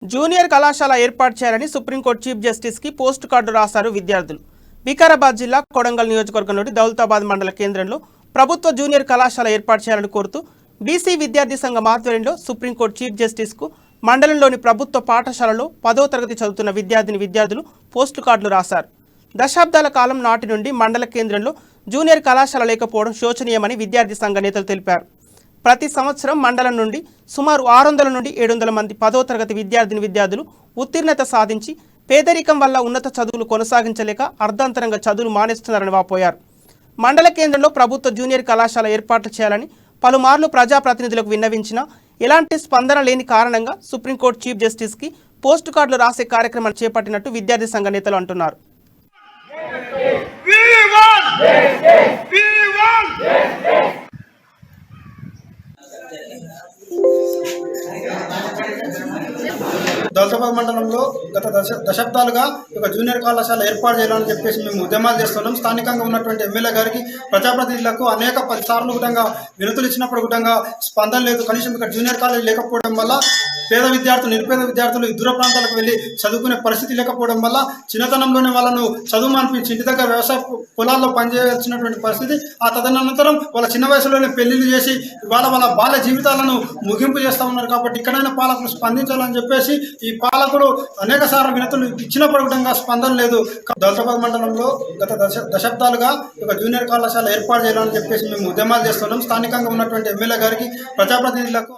Junior కళాశాల ఏర్పాటు చేయాలని సుప్రీంకోర్టు చీఫ్ జస్టిస్ కి పోస్ట్ కార్డు రాశారు విద్యార్థులు. వికారాబాద్ జిల్లా కొడంగల్ నియోజకవర్గంలోని దౌలతాబాద్ మండల కేంద్రంలో ప్రభుత్వ జూనియర్ కళాశాల ఏర్పాటు చేయాలని కోరుతూ బీసీ విద్యార్థి సంఘం ఆధ్వర్యంలో సుప్రీంకోర్టు చీఫ్ జస్టిస్ కు మండలంలోని ప్రభుత్వ పాఠశాలలో 10వ తరగతి చదువుతున్న విద్యార్థులు పోస్టు కార్డులు రాశారు. దశాబ్దాల కాలం నాటి నుండి మండల కేంద్రంలో జూనియర్ కళాశాల లేకపోవడం శోచనీయమని విద్యార్థి సంఘ నేతలు తెలిపారు. ప్రతి సంవత్సరం మండలం నుండి సుమారు 600 నుండి 700 మంది 10వ తరగతి విద్యార్థులు ఉత్తీర్ణత సాధించి పేదరికం వల్ల ఉన్నత చదువులు కొనసాగించలేక అర్ధాంతరంగా చదువులు మానేస్తున్నారని వాపోయారు. మండల కేంద్రంలో ప్రభుత్వ జూనియర్ కళాశాల ఏర్పాటు చేయాలని పలుమార్లు ప్రజాప్రతినిధులకు విన్నవించినా ఎలాంటి స్పందన లేని కారణంగా సుప్రీంకోర్టు చీఫ్ జస్టిస్ కి పోస్టు కార్డులు రాసే కార్యక్రమాన్ని చేపట్టినట్టు విద్యార్థి సంఘ నేతలు అంటున్నారు. దౌలతాబాద్ మండలంలో గత దశాబ్దాలుగా ఒక జూనియర్ కళాశాల ఏర్పాటు చేయాలని చెప్పేసి మేము ఉద్యమాలు చేస్తున్నాం. స్థానికంగా ఉన్నటువంటి ఎమ్మెల్యే గారికి ప్రజాప్రతినిధులకు అనేక 10 సార్లు కూడా వినతులు ఇచ్చినప్పుడు కూడా స్పందన లేదు. కనీసం ఇక్కడ జూనియర్ కాలేజ్ లేకపోవడం వల్ల పేద విద్యార్థులు నిరుపేద విద్యార్థులు దూర ప్రాంతాలకు వెళ్ళి చదువుకునే పరిస్థితి లేకపోవడం వల్ల చిన్నతనంలోనే వాళ్ళను చదువు మానిపించి ఇంటి దగ్గర వ్యవసాయ పొలాల్లో పనిచేయాల్సినటువంటి పరిస్థితి. ఆ తదనంతరం వాళ్ళ చిన్న వయసులోనే పెళ్లిళ్ళు చేసి వాళ్ళ బాల్య జీవితాలను ముగింపు చేస్తూ ఉన్నారు. కాబట్టి ఇక్కడైనా పాలకులు స్పందించాలని చెప్పేసి ఈ పాలకులు అనేక సార్లు వినతులు ఇచ్చినప్పుడు కూడా స్పందన లేదు. దౌలతాబాద్ మండలంలో గత దశాబ్దాలుగా ఒక జూనియర్ కళాశాల ఏర్పాటు చేయాలని చెప్పేసి మేము ఉద్యమాలు చేస్తున్నాం. స్థానికంగా ఉన్నటువంటి ఎమ్మెల్యే గారికి ప్రజాప్రతినిధులకు